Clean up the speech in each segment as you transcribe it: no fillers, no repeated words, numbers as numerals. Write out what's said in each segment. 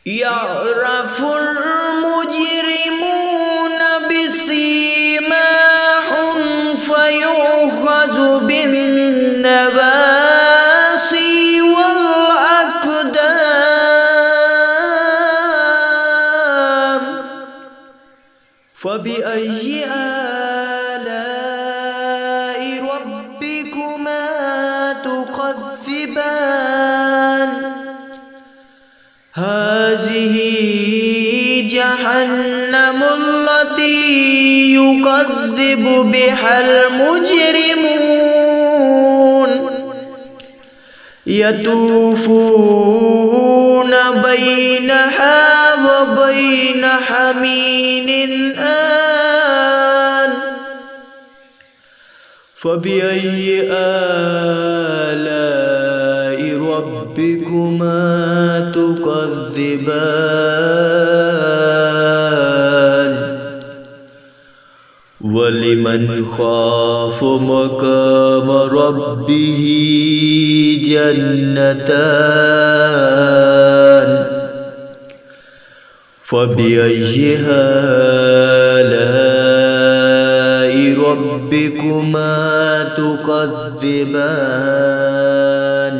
يعرف المجرمون بسيماهم فيؤخذ بالنواصي والأقدام فبأي آلاء ربكما تكذبان هذه جهنم التي يكذب بها المجرمون يطوفون بينها وبين حميم آن فبأي آلاء ربكما تكذبان ولمن خاف مقام ربه جنتان فبأي آلاء ربكما تكذبان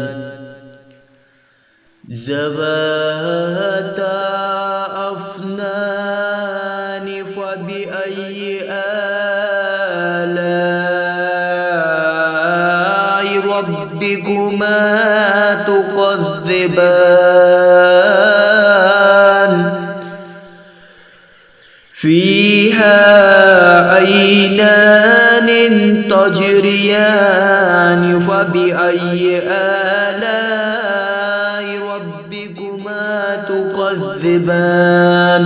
ذواتا أفنان فبأي آلاء ربكما تكذبان فيها عينان تجريان فبأي آلاء ربكما تكذبان